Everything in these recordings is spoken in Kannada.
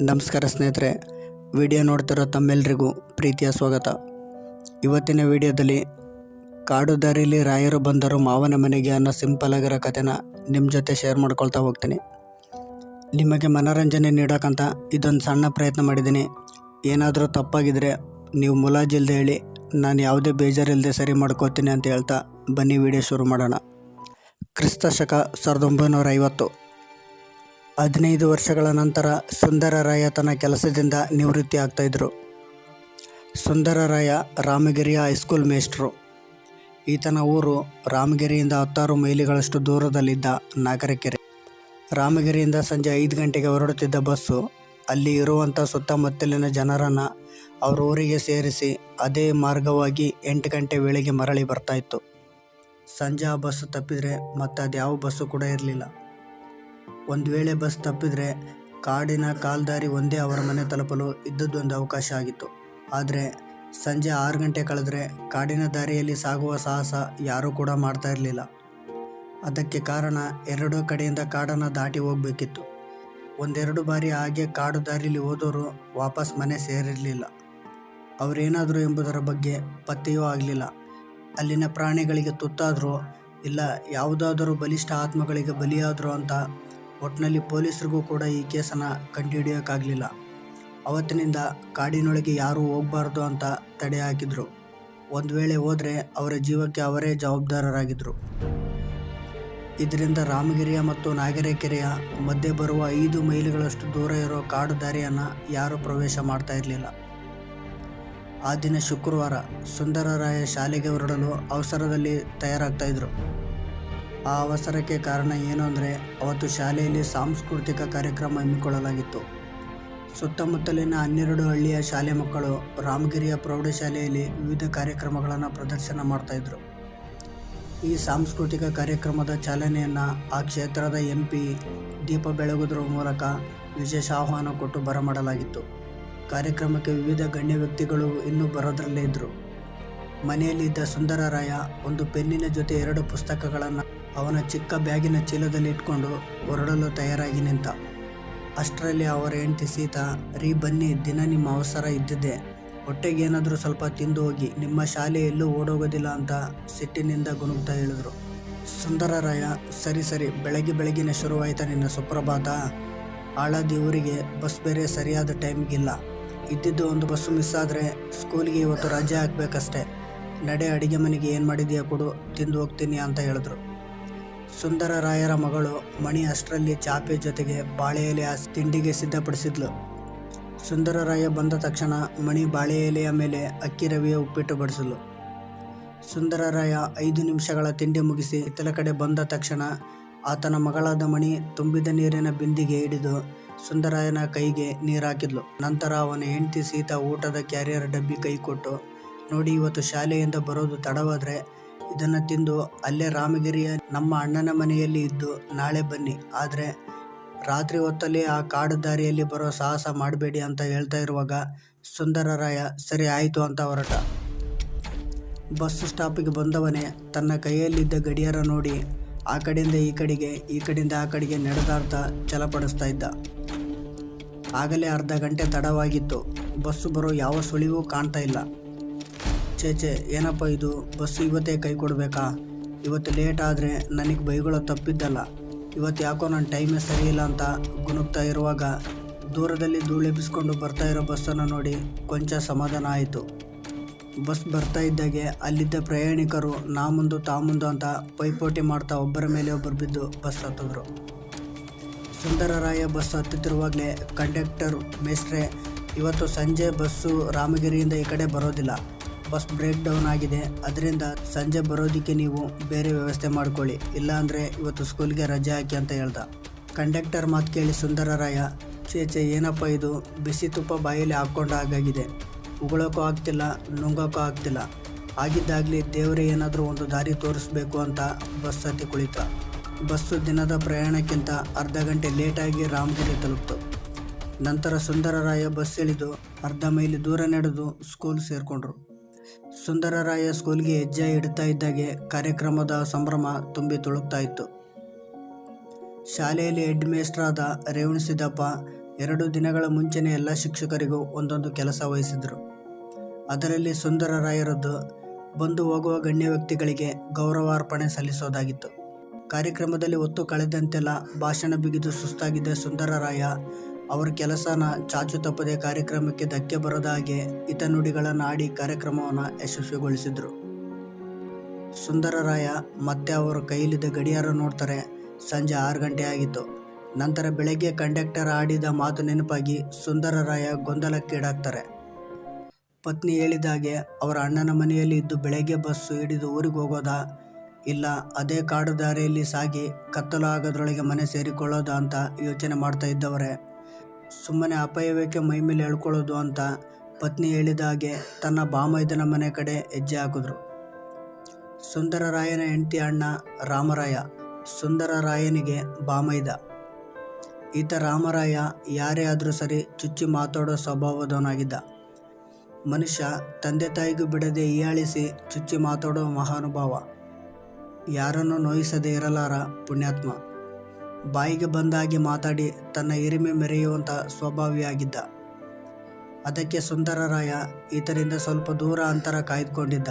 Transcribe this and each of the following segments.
ನಮಸ್ಕಾರ ಸ್ನೇಹಿತರೆ, ವಿಡಿಯೋ ನೋಡ್ತಿರೋ ತಮ್ಮೆಲ್ಲರಿಗೂ ಪ್ರೀತಿಯ ಸ್ವಾಗತ. ಇವತ್ತಿನ ವಿಡಿಯೋದಲ್ಲಿ ಕಾಡು ದಾರಿಯಲ್ಲಿ ರಾಯರು ಬಂದರು ಮಾವನ ಮನೆಗೆ ಅನ್ನೋ ಸಿಂಪಲ್ ಆಗಿರೋ ಕಥೆನ ನಿಮ್ಮ ಜೊತೆ ಶೇರ್ ಮಾಡ್ಕೊಳ್ತಾ ಹೋಗ್ತೀನಿ. ನಿಮಗೆ ಮನೋರಂಜನೆ ನೀಡೋಕ್ಕಂತ ಇದೊಂದು ಸಣ್ಣ ಪ್ರಯತ್ನ ಮಾಡಿದ್ದೀನಿ. ಏನಾದರೂ ತಪ್ಪಾಗಿದ್ದರೆ ನೀವು ಮುಲಾಜಿಲ್ಲದೆ ಹೇಳಿ, ನಾನು ಯಾವುದೇ ಬೇಜಾರಿಲ್ಲದೆ ಸರಿ ಮಾಡ್ಕೋತೀನಿ ಅಂತ ಹೇಳ್ತಾ ಬನ್ನಿ ವಿಡಿಯೋ ಶುರು ಮಾಡೋಣ. ಕ್ರಿಸ್ತ ಶಕ 1950. 15 ವರ್ಷಗಳ ನಂತರ ಸುಂದರರಾಯ ತನ್ನ ಕೆಲಸದಿಂದ ನಿವೃತ್ತಿ ಆಗ್ತಾಯಿದ್ರು. ಸುಂದರರಾಯ ರಾಮಗಿರಿಯ ಹೈಸ್ಕೂಲ್ ಮೇಸ್ಟ್ರು. ಈತನ ಊರು ರಾಮಗಿರಿಯಿಂದ 16 ಮೈಲಿಗಳಷ್ಟು ದೂರದಲ್ಲಿದ್ದ ನಾಗರಕೆರೆ. ರಾಮಗಿರಿಯಿಂದ ಸಂಜೆ 5 ಗಂಟೆಗೆ ಹೊರಡುತ್ತಿದ್ದ ಬಸ್ಸು ಅಲ್ಲಿ ಇರುವಂಥ ಸುತ್ತಮುತ್ತಲಿನ ಜನರನ್ನು ಅವ್ರ ಊರಿಗೆ ಸೇರಿಸಿ ಅದೇ ಮಾರ್ಗವಾಗಿ 8 ಗಂಟೆ ವೇಳೆಗೆ ಮರಳಿ ಬರ್ತಾಯಿತ್ತು. ಸಂಜೆ ಆ ಬಸ್ಸು ತಪ್ಪಿದರೆ ಮತ್ತೆ ಅದ್ಯಾವ ಬಸ್ಸು ಕೂಡ ಇರಲಿಲ್ಲ. ಒಂದು ವೇಳೆ ಬಸ್ ತಪ್ಪಿದರೆ ಕಾಡಿನ ಕಾಲ್ದಾರಿ ಒಂದೇ ಅವರ ಮನೆ ತಲುಪಲು ಇದ್ದದ್ದೊಂದು ಅವಕಾಶ ಆಗಿತ್ತು. ಆದರೆ ಸಂಜೆ 6 ಗಂಟೆ ಕಳೆದರೆ ಕಾಡಿನ ದಾರಿಯಲ್ಲಿ ಸಾಗುವ ಸಾಹಸ ಯಾರೂ ಕೂಡ ಮಾಡ್ತಾ ಇರಲಿಲ್ಲ. ಅದಕ್ಕೆ ಕಾರಣ ಎರಡೂ ಕಡೆಯಿಂದ ಕಾಡನ್ನು ದಾಟಿ ಹೋಗಬೇಕಿತ್ತು. ಒಂದೆರಡು ಬಾರಿ ಹಾಗೆ ಕಾಡು ದಾರಿಯಲ್ಲಿ ಹೋದವರು ವಾಪಸ್ ಮನೆ ಸೇರಿರಲಿಲ್ಲ. ಅವರೇನಾದರೂ ಎಂಬುದರ ಬಗ್ಗೆ ಪತ್ತೆಯೂ ಆಗಲಿಲ್ಲ. ಅಲ್ಲಿನ ಪ್ರಾಣಿಗಳಿಗೆ ತುತ್ತಾದರೂ ಇಲ್ಲ ಯಾವುದಾದರೂ ಬಲಿಷ್ಠ ಆತ್ಮಗಳಿಗೆ ಬಲಿಯಾದರೂ ಅಂತ ಒಟ್ಟಿನಲ್ಲಿ ಪೊಲೀಸರಿಗೂ ಕೂಡ ಈ ಕೇಸನ್ನು ಕಂಡುಹಿಡಿಯೋಕ್ಕಾಗಲಿಲ್ಲ. ಅವತ್ತಿನಿಂದ ಕಾಡಿನೊಳಗೆ ಯಾರೂ ಹೋಗಬಾರ್ದು ಅಂತ ತಡೆ ಹಾಕಿದರು. ಒಂದು ವೇಳೆ ಹೋದರೆ ಅವರ ಜೀವಕ್ಕೆ ಅವರೇ ಜವಾಬ್ದಾರರಾಗಿದ್ದರು. ಇದರಿಂದ ರಾಮಗಿರಿಯ ಮತ್ತು ನಾಗರಕೆರೆಯ ಮಧ್ಯೆ ಬರುವ 5 ಮೈಲಿಗಳಷ್ಟು ದೂರ ಇರೋ ಕಾಡು ದಾರಿಯನ್ನು ಯಾರೂ ಪ್ರವೇಶ ಮಾಡ್ತಾ ಇರಲಿಲ್ಲ. ಆ ದಿನ ಶುಕ್ರವಾರ. ಸುಂದರರಾಯ ಶಾಲೆಗೆ ಹೊರಡಲು ಅವಸರದಲ್ಲಿ ತಯಾರಾಗ್ತಾಯಿದ್ರು. ಆ ಅವಸರಕ್ಕೆ ಕಾರಣ ಏನು ಅಂದರೆ, ಅವತ್ತು ಶಾಲೆಯಲ್ಲಿ ಸಾಂಸ್ಕೃತಿಕ ಕಾರ್ಯಕ್ರಮ ಹಮ್ಮಿಕೊಳ್ಳಲಾಗಿತ್ತು. ಸುತ್ತಮುತ್ತಲಿನ 12 ಹಳ್ಳಿಯ ಶಾಲೆ ಮಕ್ಕಳು ರಾಮಗಿರಿಯ ಪ್ರೌಢಶಾಲೆಯಲ್ಲಿ ವಿವಿಧ ಕಾರ್ಯಕ್ರಮಗಳನ್ನು ಪ್ರದರ್ಶನ ಮಾಡ್ತಾಯಿದ್ರು. ಈ ಸಾಂಸ್ಕೃತಿಕ ಕಾರ್ಯಕ್ರಮದ ಚಾಲನೆಯನ್ನು ಆ ಕ್ಷೇತ್ರದ MP ದೀಪ ಬೆಳಗುವುದರ ಮೂಲಕ ವಿಶೇಷ ಆಹ್ವಾನ ಕೊಟ್ಟು ಬರಮಾಡಲಾಗಿತ್ತು. ಕಾರ್ಯಕ್ರಮಕ್ಕೆ ವಿವಿಧ ಗಣ್ಯ ವ್ಯಕ್ತಿಗಳು ಇನ್ನೂ ಬರೋದರಲ್ಲೇ ಇದ್ದರು. ಮನೆಯಲ್ಲಿದ್ದ ಸುಂದರರಾಯ ಒಂದು ಪೆನ್ನಿನ ಜೊತೆ 2 ಪುಸ್ತಕಗಳನ್ನು ಅವನ ಚಿಕ್ಕ ಬ್ಯಾಗಿನ ಚೀಲದಲ್ಲಿ ಇಟ್ಕೊಂಡು ಹೊರಡಲು ತಯಾರಾಗಿ ನಿಂತ. ಅಷ್ಟರಲ್ಲಿ ಅವರ ಹೆಂಡತಿ ಸೀತಾ, ರೀ ಬನ್ನಿ, ದಿನ ನಿಮ್ಮ ಅವಸರ ಇದ್ದಿದ್ದೆ, ಹೊಟ್ಟೆಗೆ ಏನಾದರೂ ಸ್ವಲ್ಪ ತಿಂದು ಹೋಗಿ, ನಿಮ್ಮ ಶಾಲೆ ಎಲ್ಲೂ ಓಡೋಗೋದಿಲ್ಲ ಅಂತ ಸಿಟ್ಟಿನಿಂದ ಗುನುಗ್ತಾ ಹೇಳಿದ್ರು. ಸುಂದರರಾಯ, ಸರಿ ಬೆಳಗಿನ ಶುರುವಾಯ್ತಾ ನಿನ್ನ ಸುಪ್ರಭಾತ? ಆಳದಿ ಊರಿಗೆ ಬಸ್ ಬೇರೆ ಸರಿಯಾದ ಟೈಮಿಗಿಲ್ಲ. ಇದ್ದಿದ್ದು ಒಂದು ಬಸ್ಸು ಮಿಸ್ ಆದರೆ ಸ್ಕೂಲಿಗೆ ಇವತ್ತು ರಜೆ ಹಾಕಬೇಕಷ್ಟೆ. ನಡೆ, ಅಡುಗೆ ಮನೆಗೆ ಏನು ಮಾಡಿದೆಯಾ ಕೊಡು, ತಿಂದು ಹೋಗ್ತೀನಿ ಅಂತ ಹೇಳಿದ್ರು. ಸುಂದರರಾಯರ ಮಗಳು ಮಣಿ ಅಷ್ಟರಲ್ಲಿ ಚಾಪೆ ಜೊತೆಗೆ ಬಾಳೆ ಎಲೆ ಹಾಸಿ ತಿಂಡಿಗೆ ಸಿದ್ಧಪಡಿಸಿದ್ಲು. ಸುಂದರರಾಯ ಬಂದ ತಕ್ಷಣ ಮಣಿ ಬಾಳೆ ಎಲೆಯ ಮೇಲೆ ಅಕ್ಕಿ ರವೆಯ ಉಪ್ಪಿಟ್ಟು ಬಡಿಸಲು. ಸುಂದರರಾಯ 5 ನಿಮಿಷಗಳ ತಿಂಡಿ ಮುಗಿಸಿ ಇತ್ತಲ ಕಡೆ ಬಂದ ತಕ್ಷಣ ಆತನ ಮಗಳಾದ ಮಣಿ ತುಂಬಿದ ನೀರಿನ ಬಿಂದಿಗೆ ಹಿಡಿದು ಸುಂದರಾಯನ ಕೈಗೆ ನೀರು ಹಾಕಿದ್ಲು. ನಂತರ ಅವನ ಹೆಂಡತಿ ಸೀತಾ ಊಟದ ಕ್ಯಾರಿಯರ್ ಡಬ್ಬಿ ಕೈ ಕೊಟ್ಟು, ನೋಡಿ, ಇವತ್ತು ಶಾಲೆಯಿಂದ ಬರೋದು ತಡವಾದರೆ ಇದನ್ನು ತಿಂದು ಅಲ್ಲೇ ರಾಮಗಿರಿಯ ನಮ್ಮ ಅಣ್ಣನ ಮನೆಯಲ್ಲಿ ಇದ್ದು ನಾಳೆ ಬನ್ನಿ, ಆದರೆ ರಾತ್ರಿ ಹೊತ್ತಲ್ಲಿ ಆ ಕಾಡು ದಾರಿಯಲ್ಲಿ ಬರೋ ಸಾಹಸ ಮಾಡಬೇಡಿ ಅಂತ ಹೇಳ್ತಾ ಇರುವಾಗ ಸುಂದರರಾಯ ಸರಿ ಆಯಿತು ಅಂತ ಹೊರಟ. ಬಸ್ ಸ್ಟಾಪಿಗೆ ಬಂದವನೇ ತನ್ನ ಕೈಯಲ್ಲಿದ್ದ ಗಡಿಯಾರ ನೋಡಿ ಆ ಕಡೆಯಿಂದ ಈ ಕಡೆಗೆ, ಈ ಕಡೆಯಿಂದ ಆ ಕಡೆಗೆ ನಡೆದಾಡ್ತಾ ಚಲಪಡಿಸ್ತಾ ಇದ್ದ. ಆಗಲೇ ಅರ್ಧ ಗಂಟೆ ತಡವಾಗಿತ್ತು. ಬಸ್ಸು ಬರೋ ಯಾವ ಸುಳಿವೂ ಕಾಣ್ತಾ ಇಲ್ಲ. ಚೇಚೆ, ಏನಪ್ಪ ಇದು, ಬಸ್ಸು ಇವತ್ತೇ ಕೈ ಕೊಡಬೇಕಾ? ಇವತ್ತು ಲೇಟ್ ಆದರೆ ನನಗೆ ಬೈಗಳು ತಪ್ಪಿದ್ದಲ್ಲ. ಇವತ್ತು ಯಾಕೋ ನನ್ನ ಟೈಮೇ ಸರಿಯಿಲ್ಲ ಅಂತ ಗುನುಗ್ತಾ ಇರುವಾಗ ದೂರದಲ್ಲಿ ಧೂಳೆಬ್ಬಿಸ್ಕೊಂಡು ಬರ್ತಾ ಇರೋ ಬಸ್ಸನ್ನು ನೋಡಿ ಕೊಂಚ ಸಮಾಧಾನ ಆಯಿತು. ಬಸ್ ಬರ್ತಾ ಇದ್ದಾಗೆ ಅಲ್ಲಿದ್ದ ಪ್ರಯಾಣಿಕರು ನಾ ಮುಂದು ತಾ ಮುಂದು ಅಂತ ಪೈಪೋಟಿ ಮಾಡ್ತಾ ಒಬ್ಬರ ಮೇಲೆ ಒಬ್ಬರು ಬಿದ್ದು ಬಸ್ ಹತ್ತಿದ್ರು. ಸುಂದರರಾಯ ಬಸ್ ಹತ್ತುತ್ತಿರುವಾಗಲೇ ಕಂಡಕ್ಟರ್, ಮೇಸ್ಟ್ರೆ, ಇವತ್ತು ಸಂಜೆ ಬಸ್ಸು ರಾಮಗಿರಿಯಿಂದ ಈ ಕಡೆ ಬರೋದಿಲ್ಲ, ಬಸ್ ಬ್ರೇಕ್ ಡೌನ್ ಆಗಿದೆ, ಅದರಿಂದ ಸಂಜೆ ಬರೋದಕ್ಕೆ ನೀವು ಬೇರೆ ವ್ಯವಸ್ಥೆ ಮಾಡ್ಕೊಳ್ಳಿ, ಇಲ್ಲಾಂದರೆ ಇವತ್ತು ಸ್ಕೂಲ್ಗೆ ರಜೆ ಹಾಕಿ ಅಂತ ಹೇಳ್ದ. ಕಂಡಕ್ಟರ್ ಮಾತು ಕೇಳಿ ಸುಂದರರಾಯ, ಚೇಚೆ ಏನಪ್ಪ ಇದು, ಬಿಸಿ ತುಪ್ಪ ಬಾಯಲ್ಲಿ ಹಾಕ್ಕೊಂಡು ಆಗಾಗಿದೆ, ಉಗುಳೋಕ್ಕೂ ಆಗ್ತಿಲ್ಲ, ನುಂಗೋಕ್ಕೂ ಆಗ್ತಿಲ್ಲ, ಆಗಿದ್ದಾಗಲಿ ದೇವರೇ ಏನಾದರೂ ಒಂದು ದಾರಿ ತೋರಿಸ್ಬೇಕು ಅಂತ ಬಸ್ ಹತ್ತಿ ಕುಳಿತ. ಬಸ್ಸು ದಿನದ ಪ್ರಯಾಣಕ್ಕಿಂತ ಅರ್ಧ ಗಂಟೆ ಲೇಟಾಗಿ ರಾಮಗಿರಿ ತಲುಪಿತು. ನಂತರ ಸುಂದರರಾಯ ಬಸ್ ಇಳಿದು ಅರ್ಧ ಮೈಲಿ ದೂರ ನಡೆದು ಸ್ಕೂಲ್ ಸೇರಿಕೊಂಡ್ರು. ಸುಂದರರಾಯ ಸ್ಕೂಲ್ಗೆ ಹೆಜ್ಜೆ ಇಡ್ತಾ ಇದ್ದಾಗೆ ಕಾರ್ಯಕ್ರಮದ ಸಂಭ್ರಮ ತುಂಬಿ ತುಳುಕ್ತಾ ಇತ್ತು. ಶಾಲೆಯಲ್ಲಿ ಹೆಡ್ ಮೇಸ್ಟ್ರಾದ ರೇವಣಸಿದ್ದಪ್ಪ 2 ದಿನಗಳ ಮುಂಚೆನೇ ಎಲ್ಲ ಶಿಕ್ಷಕರಿಗೂ ಒಂದೊಂದು ಕೆಲಸ ವಹಿಸಿದರು. ಅದರಲ್ಲಿ ಸುಂದರರಾಯರದ್ದು ಬಂದು ಹೋಗುವ ಗಣ್ಯ ವ್ಯಕ್ತಿಗಳಿಗೆ ಗೌರವಾರ್ಪಣೆ ಸಲ್ಲಿಸೋದಾಗಿತ್ತು. ಕಾರ್ಯಕ್ರಮದಲ್ಲಿ ಹೊತ್ತು ಕಳೆದಂತೆಲ್ಲ ಭಾಷಣ ಬಿಗಿದು ಸುಸ್ತಾಗಿದ್ದ ಸುಂದರರಾಯ ಅವರ ಕೆಲಸನ ಚಾಚು ತಪ್ಪದೆ ಕಾರ್ಯಕ್ರಮಕ್ಕೆ ಧಕ್ಕೆ ಬರದ ಹಾಗೆ ಹಿತನುಡಿಗಳನ್ನು ಆಡಿ ಕಾರ್ಯಕ್ರಮವನ್ನು ಯಶಸ್ವಿಗೊಳಿಸಿದರು. ಸುಂದರರಾಯ ಮತ್ತೆ ಅವರ ಕೈಲಿದ್ದ ಗಡಿಯಾರ ನೋಡ್ತಾರೆ. ಸಂಜೆ 6 ಗಂಟೆ ಆಗಿತ್ತು. ನಂತರ ಬೆಳಗ್ಗೆ ಕಂಡಕ್ಟರ್ ಆಡಿದ ಮಾತು ನೆನಪಾಗಿ ಸುಂದರರಾಯ ಗೊಂದಲಕ್ಕೀಡಾಗ್ತಾರೆ. ಪತ್ನಿ ಹೇಳಿದ ಹಾಗೆ ಅವರ ಅಣ್ಣನ ಮನೆಯಲ್ಲಿ ಇದ್ದು ಬೆಳಗ್ಗೆ ಬಸ್ಸು ಹಿಡಿದು ಊರಿಗೆ ಹೋಗೋದಾ, ಇಲ್ಲ ಅದೇ ಕಾಡು ದಾರಿಯಲ್ಲಿ ಸಾಗಿ ಕತ್ತಲು ಆಗೋದ್ರೊಳಗೆ ಮನೆ ಸೇರಿಕೊಳ್ಳೋದಾ ಅಂತ ಯೋಚನೆ ಮಾಡ್ತಾ ಇದ್ದವರೇ ಸುಮ್ಮನೆ ಅಪಾಯವೇಕೆ ಮೈಮೇಲೆ ಎಳ್ಕೊಳ್ಳೋದು ಅಂತ ಪತ್ನಿ ಹೇಳಿದ ಹಾಗೆ ತನ್ನ ಬಾಮೈದನ ಮನೆ ಕಡೆ ಹೆಜ್ಜೆ ಹಾಕಿದ್ರು. ಸುಂದರರಾಯನ ಹೆಂಡತಿ ಅಣ್ಣ ರಾಮರಾಯ, ಸುಂದರರಾಯನಿಗೆ ಬಾಮೈದ. ಈತ ರಾಮರಾಯ ಯಾರೇ ಆದರೂ ಸರಿ ಚುಚ್ಚಿ ಮಾತಾಡೋ ಸ್ವಭಾವದವನಾಗಿದ್ದ ಮನುಷ್ಯ. ತಂದೆ ತಾಯಿಗೂ ಬಿಡದೆ ಹೀಯಾಳಿಸಿ ಚುಚ್ಚಿ ಮಾತಾಡೋ ಮಹಾನುಭಾವ. ಯಾರನ್ನೂ ನೋಯಿಸದೇ ಇರಲಾರ ಪುಣ್ಯಾತ್ಮ. ಬಾಯಿಗೆ ಬಂದಾಗಿ ಮಾತಾಡಿ ತನ್ನ ಹಿರಿಮೆ ಮೆರೆಯುವಂಥ ಸ್ವಭಾವಿಯಾಗಿದ್ದ. ಅದಕ್ಕೆ ಸುಂದರರಾಯ ಈತರಿಂದ ಸ್ವಲ್ಪ ದೂರ ಅಂತರ ಕಾಯ್ದುಕೊಂಡಿದ್ದ.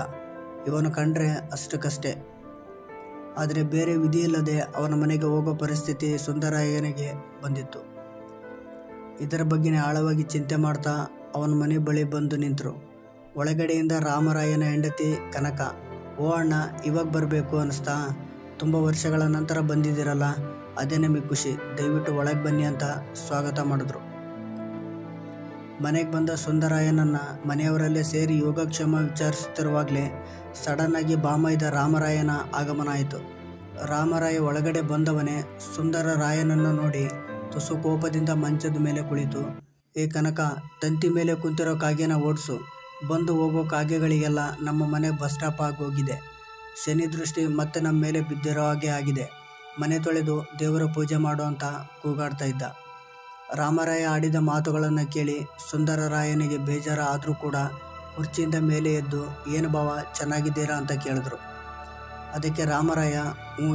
ಇವನು ಕಂಡ್ರೆ ಅಷ್ಟಕ್ಕಷ್ಟೇ. ಆದರೆ ಬೇರೆ ವಿಧಿಯಿಲ್ಲದೆ ಅವನ ಮನೆಗೆ ಹೋಗೋ ಪರಿಸ್ಥಿತಿ ಸುಂದರರಾಯನಿಗೆ ಬಂದಿತ್ತು. ಇದರ ಬಗ್ಗೆನೇ ಆಳವಾಗಿ ಚಿಂತೆ ಮಾಡ್ತಾ ಅವನ ಮನೆ ಬಳಿ ಬಂದು ನಿಂತರು. ಒಳಗಡೆಯಿಂದ ರಾಮರಾಯನ ಹೆಂಡತಿ ಕನಕ, ಓ ಅಣ್ಣ, ಇವಾಗ ಬರಬೇಕು ಅನ್ನಿಸ್ತಾ? ತುಂಬ ವರ್ಷಗಳ ನಂತರ ಬಂದಿದ್ದೀರಲ್ಲ, ಅದೇ ನಮಗೆ ಖುಷಿ. ದಯವಿಟ್ಟು ಒಳಗೆ ಬನ್ನಿ ಅಂತ ಸ್ವಾಗತ ಮಾಡಿದ್ರು. ಮನೆಗೆ ಬಂದ ಸುಂದರಾಯನನ್ನು ಮನೆಯವರಲ್ಲೇ ಸೇರಿ ಯೋಗಕ್ಷೇಮ ವಿಚಾರಿಸುತ್ತಿರುವಾಗಲೇ ಸಡನ್ನಾಗಿ ಬಾಮೈದ ರಾಮರಾಯನ ಆಗಮನ ಆಯಿತು. ರಾಮರಾಯ ಒಳಗಡೆ ಬಂದವನೇ ಸುಂದರರಾಯನನ್ನು ನೋಡಿ ತುಸು ಕೋಪದಿಂದ ಮಂಚದ ಮೇಲೆ ಕುಳಿತು, ಏ ಕನಕ, ತಂತಿ ಮೇಲೆ ಕುಂತಿರೋ ಕಾಗೆನ ಓಡಿಸು. ಬಂದು ಹೋಗೋ ಕಾಗೆಗಳಿಗೆಲ್ಲ ನಮ್ಮ ಮನೆ ಬಸ್ ಸ್ಟಾಪ್ ಆಗೋಗಿದೆ. ಶನಿ ದೃಷ್ಟಿ ಮತ್ತೆ ನಮ್ಮ ಮೇಲೆ ಬಿದ್ದಿರೋ ಹಾಗೆ ಆಗಿದೆ. ಮನೆ ತೊಳೆದು ದೇವರ ಪೂಜೆ ಮಾಡೋ ಅಂತ ಕೂಗಾಡ್ತಾ ಇದ್ದ. ರಾಮರಾಯ ಆಡಿದ ಮಾತುಗಳನ್ನು ಕೇಳಿ ಸುಂದರರಾಯನಿಗೆ ಬೇಜಾರ ಆದರೂ ಕೂಡ ಕುರ್ಚಿಯಿಂದ ಮೇಲೆ ಎದ್ದು, ಏನು ಭಾವ, ಚೆನ್ನಾಗಿದ್ದೀರಾ ಅಂತ ಕೇಳಿದ್ರು. ಅದಕ್ಕೆ ರಾಮರಾಯ,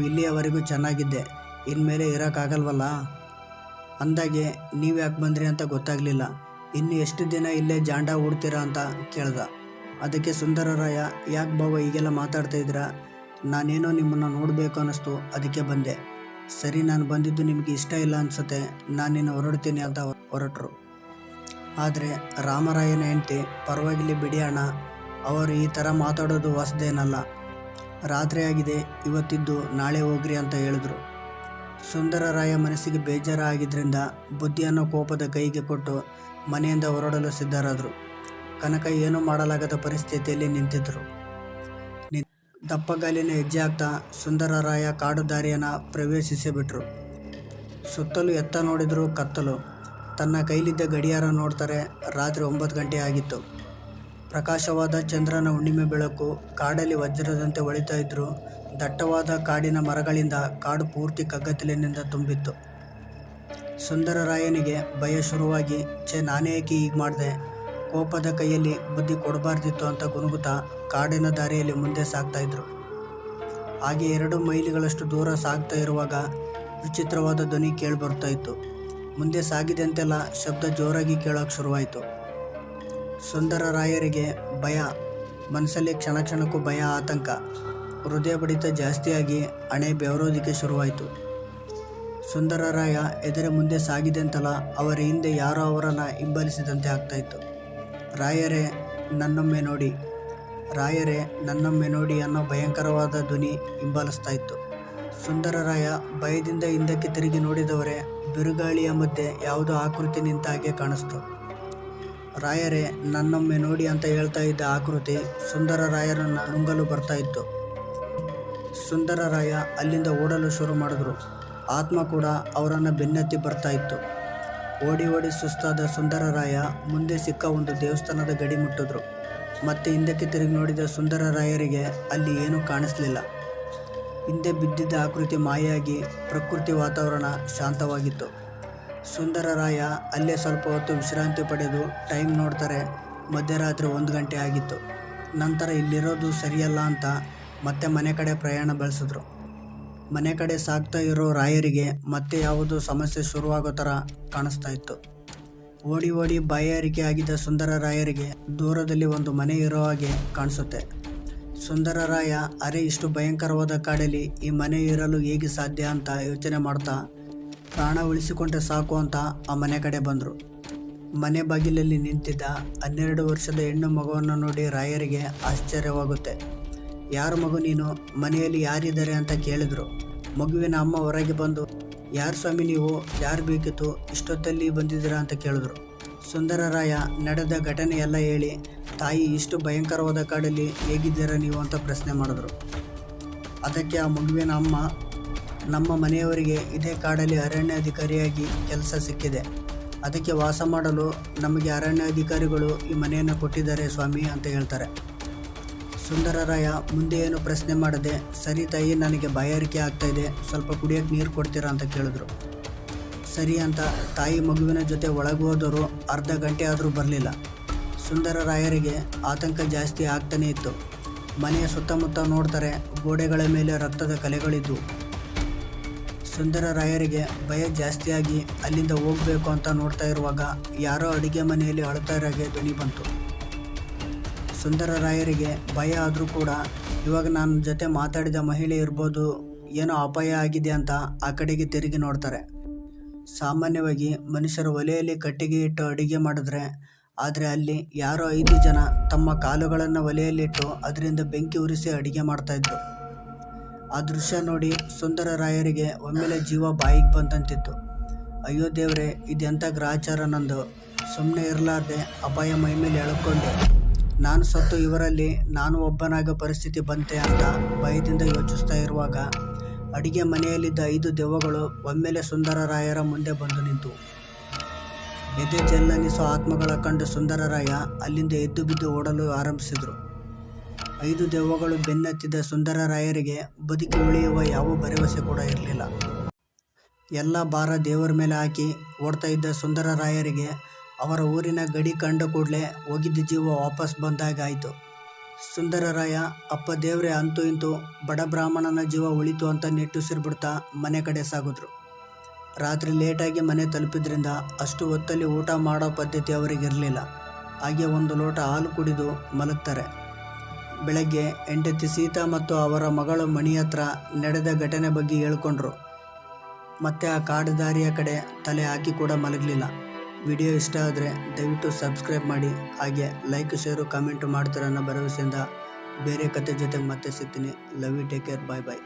ಇಲ್ಲಿಯವರೆಗೂ ಚೆನ್ನಾಗಿದ್ದೆ, ಇನ್ಮೇಲೆ ಇರೋಕ್ಕಾಗಲ್ವಲ್ಲ ಅಂದಾಗೆ ನೀವು ಯಾಕೆ ಬಂದ್ರಿ ಅಂತ ಗೊತ್ತಾಗಲಿಲ್ಲ. ಇನ್ನು ಎಷ್ಟು ದಿನ ಇಲ್ಲೇ ಜಾಂಡ ಹೂಡ್ತೀರಾ ಅಂತ ಕೇಳ್ದ. ಅದಕ್ಕೆ ಸುಂದರರಾಯ, ಯಾಕೆ ಭಾವ ಹೀಗೆಲ್ಲ ಮಾತಾಡ್ತಾ ಇದ್ದೀರಾ? ನಾನೇನೋ ನಿಮ್ಮನ್ನು ನೋಡಬೇಕು ಅನ್ನಿಸ್ತು, ಅದಕ್ಕೆ ಬಂದೆ. ಸರಿ, ನಾನು ಬಂದಿದ್ದು ನಿಮಗೆ ಇಷ್ಟ ಇಲ್ಲ ಅನಿಸುತ್ತೆ, ನಾನಿನ್ನು ಹೊರಡ್ತೀನಿ ಅಂತ ಹೊರಟರು. ಆದರೆ ರಾಮರಾಯನ ಹೆಂಡತಿ, ಪರವಾಗಿಲ್ಲ ಬಿಡಿ ಅಣ್ಣ, ಅವರು ಈ ಥರ ಮಾತಾಡೋದು ಹೊಸದೇನಲ್ಲ. ರಾತ್ರಿ ಆಗಿದೆ, ಇವತ್ತಿದ್ದು ನಾಳೆ ಹೋಗ್ರಿ ಅಂತ ಹೇಳಿದ್ರು. ಸುಂದರರಾಯ ಮನಸ್ಸಿಗೆ ಬೇಜಾರ ಆಗಿದ್ದರಿಂದ ಬುದ್ಧಿಯನ್ನು ಕೋಪದ ಕೈಗೆ ಕೊಟ್ಟು ಮನೆಯಿಂದ ಹೊರಡಲು ಸಿದ್ಧರಾದರು. ಕನಕ ಏನೂ ಮಾಡಲಾಗದ ಪರಿಸ್ಥಿತಿಯಲ್ಲಿ ನಿಂತಿದ್ದರು. ದಪ್ಪಗಾಲಿನ ಹೆಜ್ಜೆ ಹಾಕ್ತಾ ಸುಂದರರಾಯ ಕಾಡು ದಾರಿಯನ್ನು ಪ್ರವೇಶಿಸಿಬಿಟ್ರು. ಸುತ್ತಲೂ ಎತ್ತ ನೋಡಿದ್ರು ಕತ್ತಲು. ತನ್ನ ಕೈಲಿದ್ದ ಗಡಿಯಾರ ನೋಡ್ತಾರೆ. ರಾತ್ರಿ 9 ಗಂಟೆ ಆಗಿತ್ತು. ಪ್ರಕಾಶವಾದ ಚಂದ್ರನ ಹುಣ್ಣಿಮೆ ಬೆಳಕು ಕಾಡಲ್ಲಿ ವಜ್ರದಂತೆ ಹೊಳಿತಾ ಇದ್ರು. ದಟ್ಟವಾದ ಕಾಡಿನ ಮರಗಳಿಂದ ಕಾಡು ಪೂರ್ತಿ ಕಗ್ಗತ್ತಲಿನಿಂದ ತುಂಬಿತ್ತು. ಸುಂದರರಾಯನಿಗೆ ಭಯ ಶುರುವಾಗಿ, ನಾನೇ ಏಕೆ ಹೀಗೆ ಮಾಡಿದೆ, ಕೋಪದ ಕೈಯಲ್ಲಿ ಬುದ್ಧಿ ಕೊಡಬಾರ್ದಿತ್ತು ಅಂತ ಗುನುಗುತ್ತಾ ಕಾಡಿನ ದಾರಿಯಲ್ಲಿ ಮುಂದೆ ಸಾಗ್ತಾ ಇದ್ರು. ಹಾಗೆ 2 ಮೈಲಿಗಳಷ್ಟು ದೂರ ಸಾಗ್ತಾ ಇರುವಾಗ ವಿಚಿತ್ರವಾದ ಧ್ವನಿ ಕೇಳಿಬರ್ತಾ ಇತ್ತು. ಮುಂದೆ ಸಾಗಿದಂತೆಲ್ಲ ಶಬ್ದ ಜೋರಾಗಿ ಕೇಳೋಕೆ ಶುರುವಾಯಿತು. ಸುಂದರರಾಯರಿಗೆ ಭಯ, ಮನಸ್ಸಲ್ಲಿ ಕ್ಷಣ ಕ್ಷಣಕ್ಕೂ ಭಯ, ಆತಂಕ. ಹೃದಯ ಬಡಿತ ಜಾಸ್ತಿಯಾಗಿ ಹಣೆ ಬೆವರೋದಕ್ಕೆ ಶುರುವಾಯಿತು. ಸುಂದರರಾಯ ಎದುರೆ ಮುಂದೆ ಸಾಗಿದಂತೆಲ್ಲ ಅವರ ಹಿಂದೆ ಯಾರೋ ಅವರನ್ನು ಹಿಂಬಾಲಿಸಿದಂತೆ ಆಗ್ತಾಯಿತ್ತು. ರಾಯರೇ ನನ್ನೊಮ್ಮೆ ನೋಡಿ, ರಾಯರೇ ನನ್ನೊಮ್ಮೆ ನೋಡಿ ಅನ್ನೋ ಭಯಂಕರವಾದ ಧ್ವನಿ ಹಿಂಬಾಲಿಸ್ತಾ ಇತ್ತು. ಸುಂದರರಾಯ ಭಯದಿಂದ ಹಿಂದಕ್ಕೆ ತಿರುಗಿ ನೋಡಿದವರೇ ಬಿರುಗಾಳಿಯ ಮಧ್ಯೆ ಯಾವುದೋ ಆಕೃತಿ ನಿಂತ ಹಾಗೆ ಕಾಣಿಸ್ತು. ರಾಯರೇ ನನ್ನೊಮ್ಮೆ ನೋಡಿ ಅಂತ ಹೇಳ್ತಾ ಇದ್ದ ಆಕೃತಿ ಸುಂದರರಾಯರನ್ನು ನುಂಗಲು ಬರ್ತಾ ಇತ್ತು. ಸುಂದರರಾಯ ಅಲ್ಲಿಂದ ಓಡಲು ಶುರು ಮಾಡಿದ್ರು. ಆತ್ಮ ಕೂಡ ಅವರನ್ನು ಬೆನ್ನತ್ತಿ ಬರ್ತಾ ಇತ್ತು. ಓಡಿ ಓಡಿ ಸುಸ್ತಾದ ಸುಂದರರಾಯ ಮುಂದೆ ಸಿಕ್ಕ ಒಂದು ದೇವಸ್ಥಾನದ ಗಡಿ ಮುಟ್ಟಿದ್ರು. ಮತ್ತೆ ಹಿಂದಕ್ಕೆ ತಿರುಗಿ ನೋಡಿದ ಸುಂದರರಾಯರಿಗೆ ಅಲ್ಲಿ ಏನೂ ಕಾಣಿಸಲಿಲ್ಲ. ಹಿಂದೆ ಬಿದ್ದಿದ್ದ ಆಕೃತಿ ಮಾಯಾಗಿ ಪ್ರಕೃತಿ ವಾತಾವರಣ ಶಾಂತವಾಗಿತ್ತು. ಸುಂದರರಾಯ ಅಲ್ಲೇ ಸ್ವಲ್ಪ ಹೊತ್ತು ವಿಶ್ರಾಂತಿ ಪಡೆದು ಟೈಮ್ ನೋಡ್ತಾರೆ. ಮಧ್ಯರಾತ್ರಿ 1 ಗಂಟೆ ಆಗಿತ್ತು. ನಂತರ ಇಲ್ಲಿರೋದು ಸರಿಯಲ್ಲ ಅಂತ ಮತ್ತೆ ಮನೆ ಕಡೆ ಪ್ರಯಾಣ ಬೆಳೆಸಿದ್ರು. ಮನೆ ಕಡೆ ಸಾಗ್ತಾ ಇರೋ ರಾಯರಿಗೆ ಮತ್ತೆ ಯಾವುದೋ ಸಮಸ್ಯೆ ಶುರುವಾಗೋ ಥರ ಕಾಣಿಸ್ತಾ ಇತ್ತು. ಓಡಿ ಓಡಿ ಬಾಯಾರಿಕೆ ಆಗಿದ್ದ ಸುಂದರರಾಯರಿಗೆ ದೂರದಲ್ಲಿ ಒಂದು ಮನೆ ಇರೋ ಹಾಗೆ ಕಾಣಿಸುತ್ತೆ. ಸುಂದರರಾಯ ಅರೆ ಇಷ್ಟು ಭಯಂಕರವಾದ ಕಾಡಲ್ಲಿ ಈ ಮನೆ ಇರಲು ಹೇಗೆ ಸಾಧ್ಯ ಅಂತ ಯೋಚನೆ ಮಾಡ್ತಾ ಪ್ರಾಣ ಉಳಿಸಿಕೊಂಡ್ರೆ ಸಾಕು ಅಂತ ಆ ಮನೆ ಕಡೆ ಬಂದರು. ಮನೆ ಬಾಗಿಲಲ್ಲಿ ನಿಂತಿದ್ದ 12 ವರ್ಷದ ಹೆಣ್ಣು ಮಗುವನ್ನು ನೋಡಿ ರಾಯರಿಗೆ ಆಶ್ಚರ್ಯವಾಗುತ್ತೆ. ಯಾರು ಮಗು ನೀನು, ಮನೆಯಲ್ಲಿ ಯಾರಿದ್ದಾರೆ ಅಂತ ಕೇಳಿದ್ರು. ಮಗುವಿನ ಅಮ್ಮ ಹೊರಗೆ ಬಂದು, ಯಾರು ಸ್ವಾಮಿ ನೀವು, ಯಾರು ಬೇಕಿತ್ತು, ಇಷ್ಟೊತ್ತಲ್ಲಿ ಬಂದಿದ್ದೀರಾ ಅಂತ ಕೇಳಿದ್ರು. ಸುಂದರರಾಯ ನಡೆದ ಘಟನೆ ಎಲ್ಲ ಹೇಳಿ, ತಾಯಿ ಇಷ್ಟು ಭಯಂಕರವಾದ ಕಾಡಲ್ಲಿ ಹೇಗಿದ್ದೀರಾ ನೀವು ಅಂತ ಪ್ರಶ್ನೆ ಮಾಡಿದ್ರು. ಅದಕ್ಕೆ ಆ ಮಗುವಿನ ಅಮ್ಮ, ನಮ್ಮ ಮನೆಯವರಿಗೆ ಇದೇ ಕಾಡಲ್ಲಿ ಅರಣ್ಯಾಧಿಕಾರಿಯಾಗಿ ಕೆಲಸ ಸಿಕ್ಕಿದೆ, ಅದಕ್ಕೆ ವಾಸ ಮಾಡಲು ನಮಗೆ ಅರಣ್ಯಾಧಿಕಾರಿಗಳು ಈ ಮನೆಯನ್ನು ಕೊಟ್ಟಿದ್ದಾರೆ ಸ್ವಾಮಿ ಅಂತ ಹೇಳ್ತಾರೆ. ಸುಂದರರಾಯ ಮುಂದೆ ಏನು ಪ್ರಶ್ನೆ ಮಾಡದೆ, ಸರಿ ತಾಯಿ ನನಗೆ ಬಾಯಾರಿಕೆ ಆಗ್ತಾಯಿದೆ, ಸ್ವಲ್ಪ ಕುಡಿಯೋಕ್ಕೆ ನೀರು ಕೊಡ್ತೀರಾ ಅಂತ ಕೇಳಿದ್ರು. ಸರಿ ಅಂತ ತಾಯಿ ಮಗುವಿನ ಜೊತೆ ಒಳಗೆ ಹೋದರೂ ಅರ್ಧ ಗಂಟೆ ಆದರೂ ಬರಲಿಲ್ಲ. ಸುಂದರರಾಯರಿಗೆ ಆತಂಕ ಜಾಸ್ತಿ ಆಗ್ತಾನೇ ಇತ್ತು. ಮನೆಯ ಸುತ್ತಮುತ್ತ ನೋಡ್ತಾರೆ, ಗೋಡೆಗಳ ಮೇಲೆ ರಕ್ತದ ಕಲೆಗಳಿದ್ವು. ಸುಂದರರಾಯರಿಗೆ ಭಯ ಜಾಸ್ತಿಯಾಗಿ ಅಲ್ಲಿಂದ ಹೋಗಬೇಕು ಅಂತ ನೋಡ್ತಾ ಇರುವಾಗ ಯಾರೋ ಅಡುಗೆ ಮನೆಯಲ್ಲಿ ಅಳುತ್ತಾ ಇರೋಗೆ ಧ್ವನಿ ಬಂತು. ಸುಂದರರಾಯರಿಗೆ ಭಯ ಆದರೂ ಕೂಡ ಇವಾಗ ನನ್ನ ಜೊತೆ ಮಾತಾಡಿದ ಮಹಿಳೆ ಇರ್ಬೋದು, ಏನೋ ಅಪಾಯ ಆಗಿದೆ ಅಂತ ಆ ಕಡೆಗೆ ತಿರುಗಿ ನೋಡ್ತಾರೆ. ಸಾಮಾನ್ಯವಾಗಿ ಮನುಷ್ಯರು ಒಲೆಯಲ್ಲಿ ಕಟ್ಟಿಗೆ ಇಟ್ಟು ಅಡುಗೆ ಮಾಡಿದ್ರೆ, ಆದರೆ ಅಲ್ಲಿ ಯಾರೋ 5 ಜನ ತಮ್ಮ ಕಾಲುಗಳನ್ನು ಒಲೆಯಲ್ಲಿಟ್ಟು ಅದರಿಂದ ಬೆಂಕಿ ಉರಿಸಿ ಅಡುಗೆ ಮಾಡ್ತಾಯಿದ್ರು. ಆ ದೃಶ್ಯ ನೋಡಿ ಸುಂದರರಾಯರಿಗೆ ಒಮ್ಮೆಲೆ ಜೀವ ಬಾಯಿಗೆ ಬಂದಂತಿತ್ತು. ಅಯ್ಯೋ ದೇವ್ರೆ, ಇದೆಂಥ ಗ್ರಹಚಾರ ನಂದು, ಸುಮ್ಮನೆ ಇರಲಾರ್ದೆ ಅಪಾಯ ಮೈಮೇಲೆ ಎಳ್ಕೊಂಡೆ, ನಾನು ಸತ್ತು ಇವರಲ್ಲಿ ನಾನು ಒಬ್ಬನಾಗೋ ಪರಿಸ್ಥಿತಿ ಬಂತೆ ಅಂತ ಭಯದಿಂದ ಯೋಚಿಸ್ತಾ ಇರುವಾಗ ಅಡುಗೆ ಮನೆಯಲ್ಲಿದ್ದ 5 ದೆವ್ವಗಳು ಒಮ್ಮೆಲೆ ಸುಂದರರಾಯರ ಮುಂದೆ ಬಂದು ನಿಂತು. ಎದೆ ಜಲ್ಲನಿಸೋ ಆತ್ಮಗಳ ಕಂಡು ಸುಂದರರಾಯ ಅಲ್ಲಿಂದ ಎದ್ದು ಬಿದ್ದು ಓಡಲು ಆರಂಭಿಸಿದರು. 5 ದೆವ್ವಗಳು ಬೆನ್ನತ್ತಿದ್ದ ಸುಂದರರಾಯರಿಗೆ ಬದುಕಿ ಉಳಿಯುವ ಯಾವ ಭರವಸೆ ಕೂಡ ಇರಲಿಲ್ಲ. ಎಲ್ಲ ಭಾರ ದೇವರ ಮೇಲೆ ಹಾಕಿ ಓಡ್ತಾ ಇದ್ದ ಸುಂದರರಾಯರಿಗೆ ಅವರ ಊರಿನ ಗಡಿ ಕಂಡ ಕೂಡಲೇ ಹೋಗಿದ್ದ ಜೀವ ವಾಪಸ್ ಬಂದಾಗ ಆಯಿತು. ಸುಂದರರಾಯ, ಅಪ್ಪ ದೇವ್ರೆ, ಅಂತೂ ಇಂತೂ ಬಡ ಬ್ರಾಹ್ಮಣನ ಜೀವ ಉಳಿತು ಅಂತ ನಿಟ್ಟುಸಿರ್ಬಿಡ್ತಾ ಮನೆ ಕಡೆ ಸಾಗಿದ್ರು. ರಾತ್ರಿ ಲೇಟಾಗಿ ಮನೆ ತಲುಪಿದ್ರಿಂದ ಅಷ್ಟು ಹೊತ್ತಲ್ಲಿ ಊಟ ಮಾಡೋ ಪದ್ಧತಿ ಅವರಿಗಿರಲಿಲ್ಲ. ಹಾಗೆ 1 ಲೋಟ ಹಾಲು ಕುಡಿದು ಮಲಗ್ತಾರೆ. ಬೆಳಗ್ಗೆ ಹೆಂಡತಿ ಸೀತಾ ಮತ್ತು ಅವರ ಮಗಳು ಮಣಿ ಹತ್ರ ನಡೆದ ಘಟನೆ ಬಗ್ಗೆ ಹೇಳ್ಕೊಂಡ್ರು. ಮತ್ತೆ ಆ ಕಾಡು ದಾರಿಯ ಕಡೆ ತಲೆ ಹಾಕಿ ಕೂಡ ಮಲಗಲಿಲ್ಲ. ವಿಡಿಯೋ ಇಷ್ಟ ಆದರೆ ದಯವಿಟ್ಟು ಸಬ್ಸ್ಕ್ರೈಬ್ ಮಾಡಿ, ಹಾಗೆ ಲೈಕ್, ಶೇರು, ಕಾಮೆಂಟು ಮಾಡ್ತೀರ ಅನ್ನೋ ಭರವಸೆಯಿಂದ ಬೇರೆ ಕತೆ ಜೊತೆ ಮತ್ತೆ ಸಿಗ್ತೀನಿ. Love you, take care, bye bye.